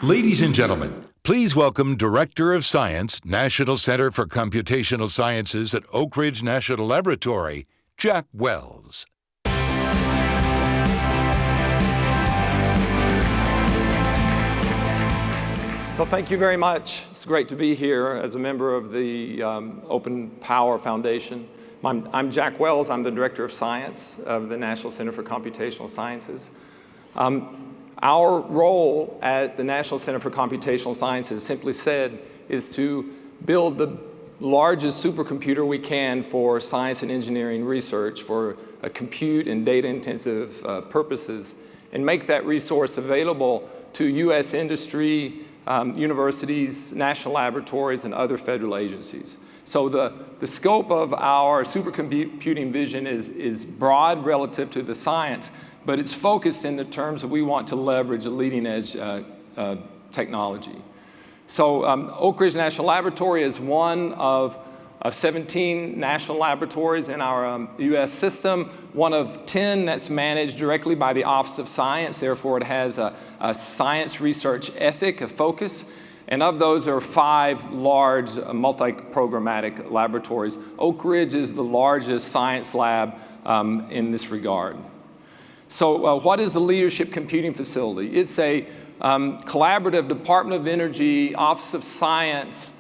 Ladies and gentlemen, please welcome Director of Science, National Center for Computational Sciences at Oak Ridge National Laboratory, Jack Wells. So thank you very much. It's great to be here as a member of the OpenPOWER Foundation. I'm Jack Wells. I'm the Director of Science of the National Center for Computational Sciences. Our role at the National Center for Computational Sciences, simply said, is to build the largest supercomputer we can for science and engineering research for compute and data-intensive purposes, and make that resource available to U.S. industry, universities, national laboratories, and other federal agencies. So the scope of our supercomputing vision is broad relative to the science, but it's focused in the terms that we want to leverage a leading edge technology. So Oak Ridge National Laboratory is one of 17 national laboratories in our US system, one of 10 that's managed directly by the Office of Science. Therefore, it has a science research ethic, a focus. And of those, there are 5 large multi-programmatic laboratories. Oak Ridge is the largest science lab in this regard. So what is the Leadership Computing Facility? It's a collaborative Department of Energy, Office of Science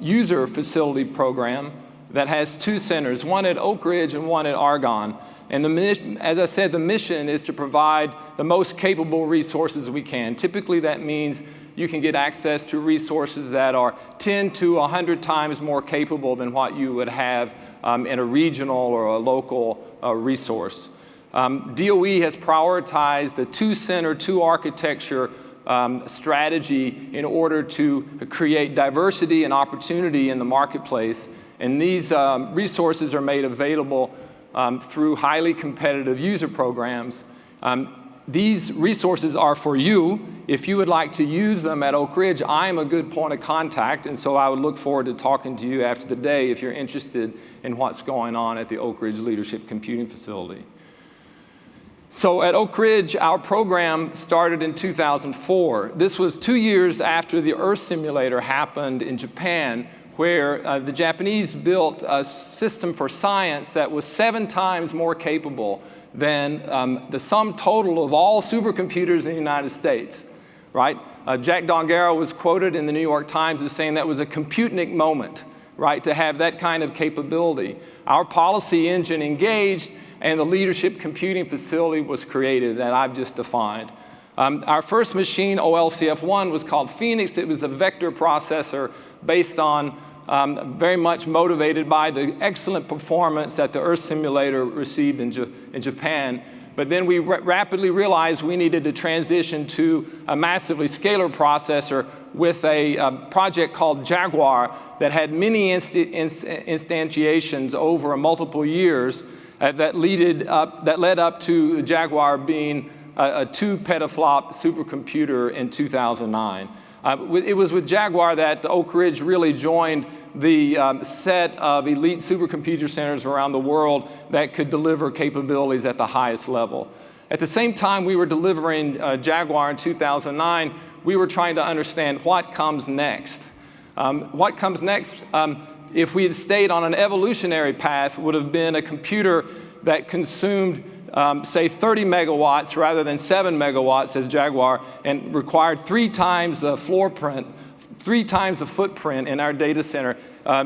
user facility program that has 2 centers, one at Oak Ridge and one at Argonne. And as I said, the mission is to provide the most capable resources we can. Typically, that means you can get access to resources that are 10 to 100 times more capable than what you would have in a regional or a local resource. DOE has prioritized the 2-center, 2-architecture strategy in order to create diversity and opportunity in the marketplace. And these resources are made available through highly competitive user programs. These resources are for you. If you would like to use them at Oak Ridge, I'm a good point of contact, and so I would look forward to talking to you after the day if you're interested in what's going on at the Oak Ridge Leadership Computing Facility. So at Oak Ridge, our program started in 2004. This was 2 years after the Earth simulator happened in Japan, where the Japanese built a system for science that was 7 times more capable than the sum total of all supercomputers in the United States, right? Jack Dongaro was quoted in the New York Times as saying that was a Computnik moment, right, to have that kind of capability. Our policy engine engaged, and the Leadership Computing Facility was created that I've just defined. Our first machine, OLCF1, was called Phoenix. It was a vector processor based on, very much motivated by the excellent performance that the Earth simulator received in Japan. But then we rapidly realized we needed to transition to a massively scalar processor with a project called Jaguar that had many instantiations over multiple years that led up to Jaguar being a 2 petaflop supercomputer in 2009. It was with Jaguar that Oak Ridge really joined the set of elite supercomputer centers around the world that could deliver capabilities at the highest level. At the same time we were delivering Jaguar in 2009, we were trying to understand what comes next. What comes next, if we had stayed on an evolutionary path, would have been a computer that consumed, say, 30 megawatts rather than 7 megawatts as Jaguar, and required 3 times the floor print, 3 times the footprint in our data center.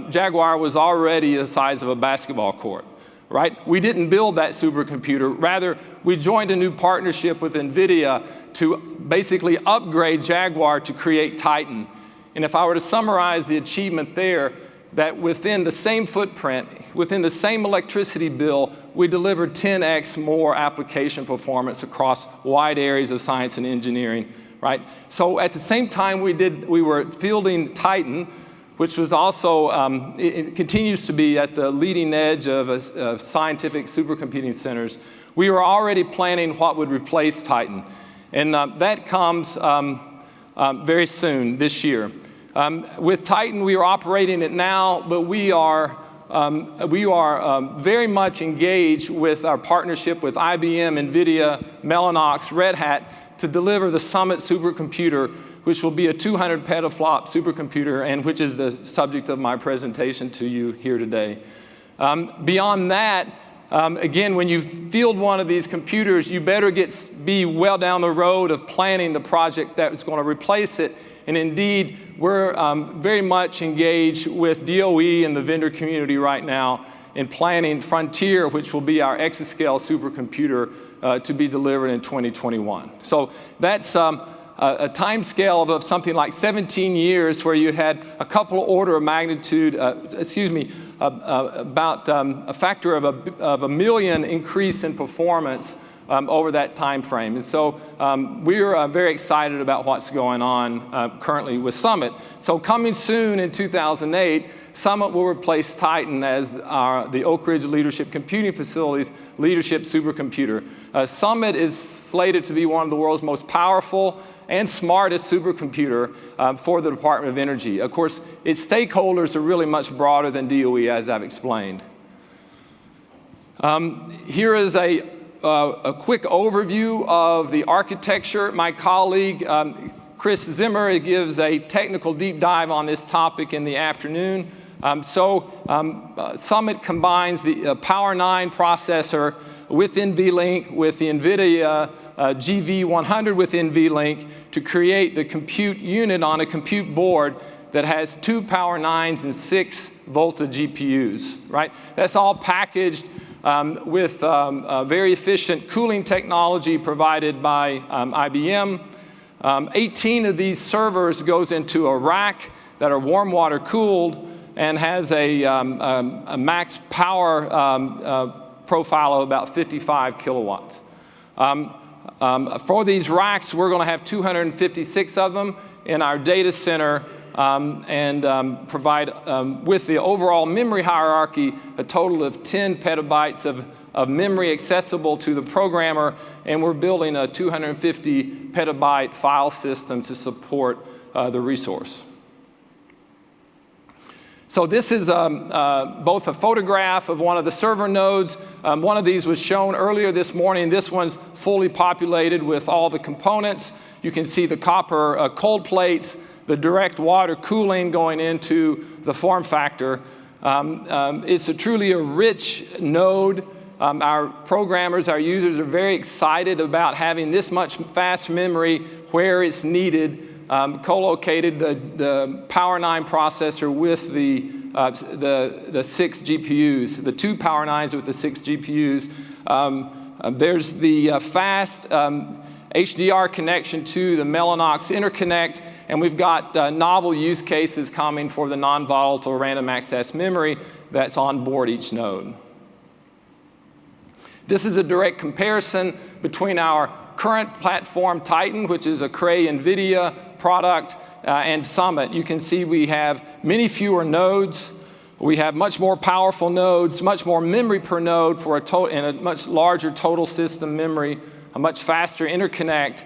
Jaguar was already the size of a basketball court, right? We didn't build that supercomputer. Rather, we joined a new partnership with NVIDIA to basically upgrade Jaguar to create Titan. And if I were to summarize the achievement there, that within the same footprint, within the same electricity bill, we delivered 10x more application performance across wide areas of science and engineering, right? So at the same time we were fielding Titan, which was also, it continues to be at the leading edge of scientific supercomputing centers. We were already planning what would replace Titan. And that comes very soon, this year. With Titan, we are operating it now, but we are very much engaged with our partnership with IBM, NVIDIA, Mellanox, Red Hat to deliver the Summit supercomputer, which will be a 200 petaflop supercomputer, and which is the subject of my presentation to you here today. Beyond that, again, when you field one of these computers, you better be well down the road of planning the project that is going to replace it. And indeed, we're very much engaged with DOE and the vendor community right now in planning Frontier, which will be our exascale supercomputer to be delivered in 2021. So that's a time scale of something like 17 years, where you had a couple of order of magnitude, about a factor of a million increase in performance over that time frame. And so we're very excited about what's going on currently with Summit. So coming soon in 2008, Summit will replace Titan as the Oak Ridge Leadership Computing Facility's leadership supercomputer. Summit is slated to be one of the world's most powerful and smartest supercomputer for the Department of Energy. Of course, its stakeholders are really much broader than DOE, as I've explained. Here is a quick overview of the architecture. My colleague, Chris Zimmer, gives a technical deep dive on this topic in the afternoon. Summit combines the Power 9 processor with NVLink with the NVIDIA GV100 with NVLink to create the compute unit on a compute board that has 2 Power 9s and 6 Volta GPUs, right? That's all packaged with very efficient cooling technology provided by IBM. 18 of these servers goes into a rack that are warm water cooled and has a max power profile of about 55 kilowatts. For these racks, we're going to have 256 of them in our data center and provide, with the overall memory hierarchy, a total of 10 petabytes of memory accessible to the programmer, and we're building a 250 petabyte file system to support the resource. So this is both a photograph of one of the server nodes. One of these was shown earlier this morning. This one's fully populated with all the components. You can see the copper cold plates, the direct water cooling going into the form factor. It's truly a rich node. Our programmers, our users are very excited about having this much fast memory where it's needed. Co-located the Power 9 processor with the 6 GPUs, the 2 Power 9s with the 6 GPUs. There's the fast HDR connection to the Mellanox interconnect, and we've got novel use cases coming for the non-volatile random access memory that's on board each node. This is a direct comparison between our current platform, Titan, which is a Cray NVIDIA product, and Summit. You can see we have many fewer nodes. We have much more powerful nodes, much more memory per node for and a much larger total system memory, a much faster interconnect,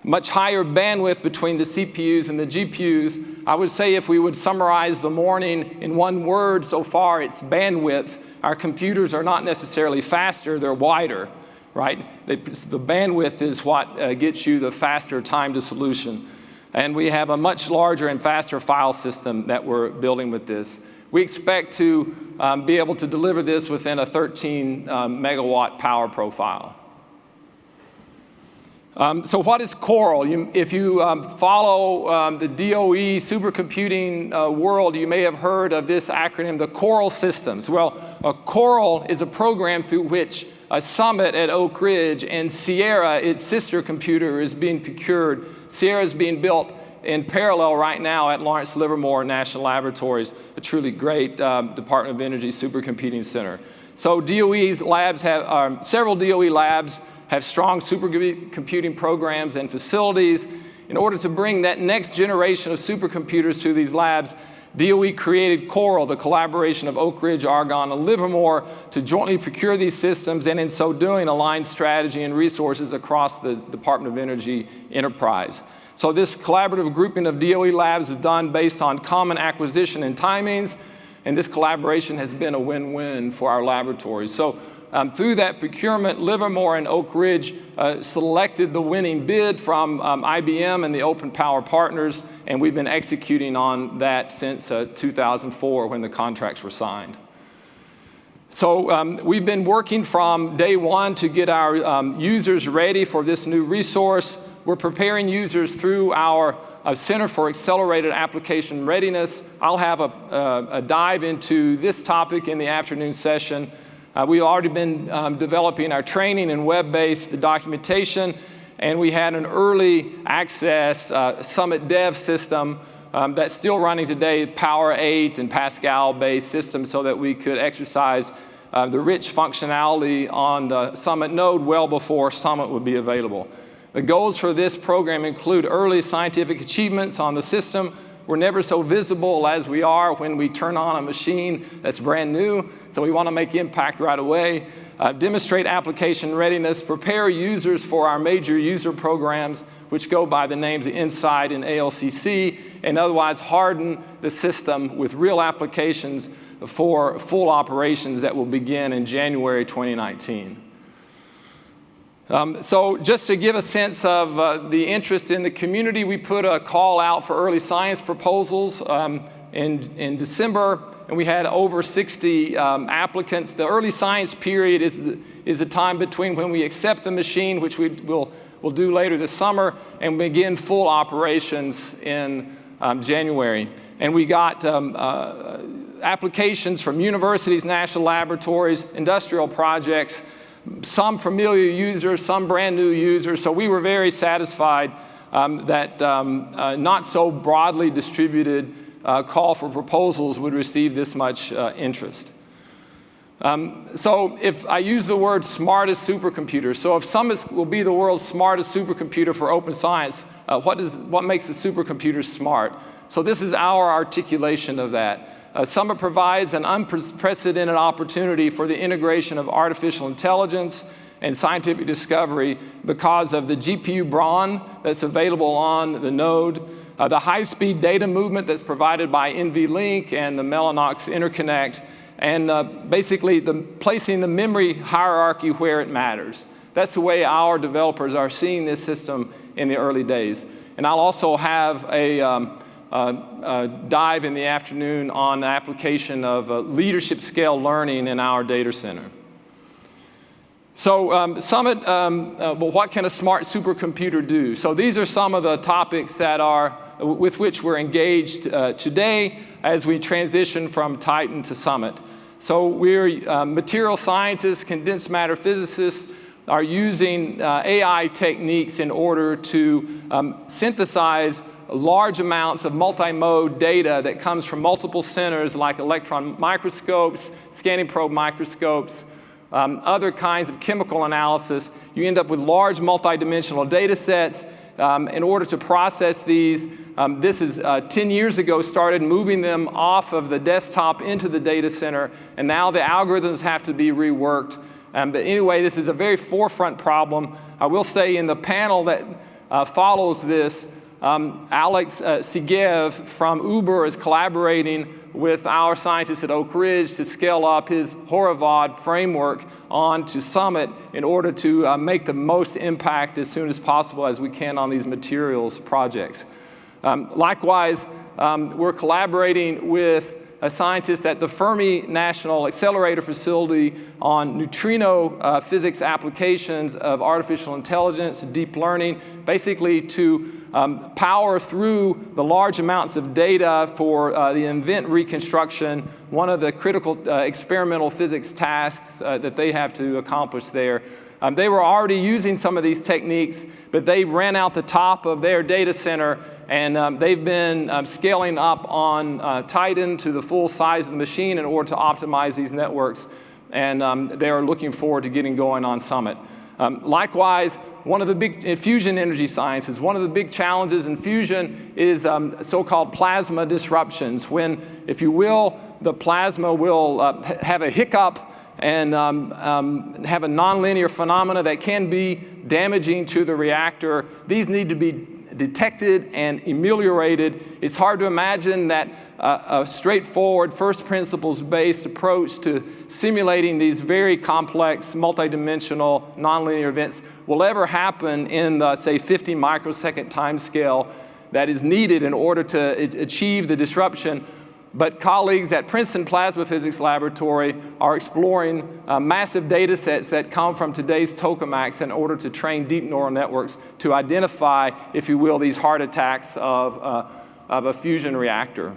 much higher bandwidth between the CPUs and the GPUs. I would say if we would summarize the morning in one word so far, it's bandwidth. Our computers are not necessarily faster, they're wider, right? The bandwidth is what gets you the faster time to solution. And we have a much larger and faster file system that we're building with this. We expect to be able to deliver this within a 13 megawatt power profile. So what is Coral? If you follow the DOE supercomputing world, you may have heard of this acronym, the Coral systems. Well, Coral is a program through which Summit at Oak Ridge and Sierra, its sister computer, is being procured. Sierra is being built in parallel right now at Lawrence Livermore National Laboratories, a truly great Department of Energy supercomputing center. So DOE's labs have, several DOE labs have strong supercomputing programs and facilities. In order to bring that next generation of supercomputers to these labs, DOE created Coral, the collaboration of Oak Ridge, Argonne, and Livermore, to jointly procure these systems, and in so doing, align strategy and resources across the Department of Energy enterprise. So this collaborative grouping of DOE labs is done based on common acquisition and timings, and this collaboration has been a win-win for our laboratories. So through that procurement, Livermore and Oak Ridge selected the winning bid from IBM and the OpenPOWER partners, and we've been executing on that since 2004 when the contracts were signed. So we've been working from day one to get our users ready for this new resource. We're preparing users through our Center for Accelerated Application Readiness. I'll have a dive into this topic in the afternoon session. We've already been developing our training and web-based documentation, and we had an early access Summit Dev system that's still running today, Power 8 and Pascal-based system, so that we could exercise the rich functionality on the Summit node well before Summit would be available. The goals for this program include early scientific achievements on the system. We're never so visible as we are when we turn on a machine that's brand new, so we want to make impact right away. Demonstrate application readiness, prepare users for our major user programs, which go by the names of Insight and ALCC, and otherwise harden the system with real applications for full operations that will begin in January 2019. So just to give a sense of the interest in the community, we put a call out for early science proposals in December, and we had over 60 applicants. The early science period is a time between when we accept the machine, which we'll do later this summer, and begin full operations in January. And we got applications from universities, national laboratories, industrial projects, some familiar users, some brand new users. So we were very satisfied that not so broadly distributed call for proposals would receive this much interest. So if I use the word smartest supercomputer, so if Summit will be the world's smartest supercomputer for open science, what makes a supercomputer smart? So this is our articulation of that. Summit provides an unprecedented opportunity for the integration of artificial intelligence and scientific discovery because of the GPU brawn that's available on the node, the high-speed data movement that's provided by NVLink and the Mellanox interconnect, and basically placing the memory hierarchy where it matters. That's the way our developers are seeing this system in the early days. And I'll also have a dive in the afternoon on the application of leadership scale learning in our data center. So Summit, well, what can a smart supercomputer do? So these are some of the topics that are with which we're engaged today as we transition from Titan to Summit. So we're material scientists, condensed matter physicists, are using AI techniques in order to synthesize large amounts of multi-mode data that comes from multiple centers like electron microscopes, scanning probe microscopes, other kinds of chemical analysis. You end up with large multi-dimensional data sets. In order to process these, this is 10 years ago started moving them off of the desktop into the data center, and now the algorithms have to be reworked. But anyway, this is a very forefront problem. I will say in the panel that follows this, Alex Sigev from Uber is collaborating with our scientists at Oak Ridge to scale up his Horovod framework onto Summit in order to make the most impact as soon as possible as we can on these materials projects. Likewise, we're collaborating with scientists at the Fermi National Accelerator Facility on neutrino physics applications of artificial intelligence, deep learning, basically to power through the large amounts of data for the event reconstruction, one of the critical experimental physics tasks that they have to accomplish there. They were already using some of these techniques, but they ran out the top of their data center, and they've been scaling up on Titan to the full size of the machine in order to optimize these networks, and they are looking forward to getting going on Summit. Likewise, one of the big fusion energy sciences, one of the big challenges in fusion is so-called plasma disruptions, when, if you will, the plasma will have a hiccup and have a nonlinear phenomena that can be damaging to the reactor. These need to be detected and ameliorated. It's hard to imagine that a straightforward first principles-based approach to simulating these very complex, multidimensional, nonlinear events will ever happen in the, say, 50 microsecond time scale that is needed in order to achieve the disruption. But colleagues at Princeton Plasma Physics Laboratory are exploring massive data sets that come from today's tokamaks in order to train deep neural networks to identify, if you will, these heart attacks of a fusion reactor.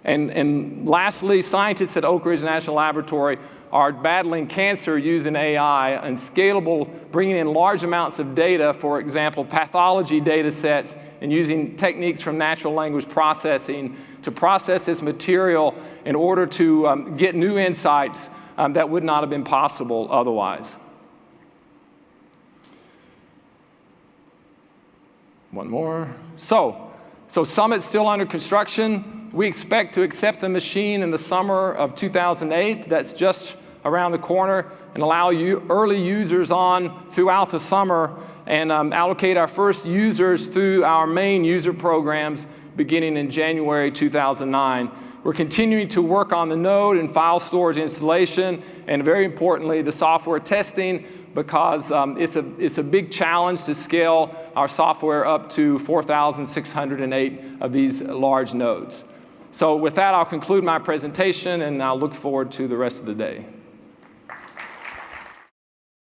And lastly, scientists at Oak Ridge National Laboratory are battling cancer using AI and scalable, bringing in large amounts of data, for example, pathology data sets, and using techniques from natural language processing to process this material in order to get new insights that would not have been possible otherwise. One more. So Summit's still under construction. We expect to accept the machine in the summer of 2008. That's just around the corner, and allow early users on throughout the summer, and allocate our first users through our main user programs beginning in January 2009. We're continuing to work on the node and file storage installation, and very importantly, the software testing, because it's a big challenge to scale our software up to 4,608 of these large nodes. So with that, I'll conclude my presentation, and I'll look forward to the rest of the day.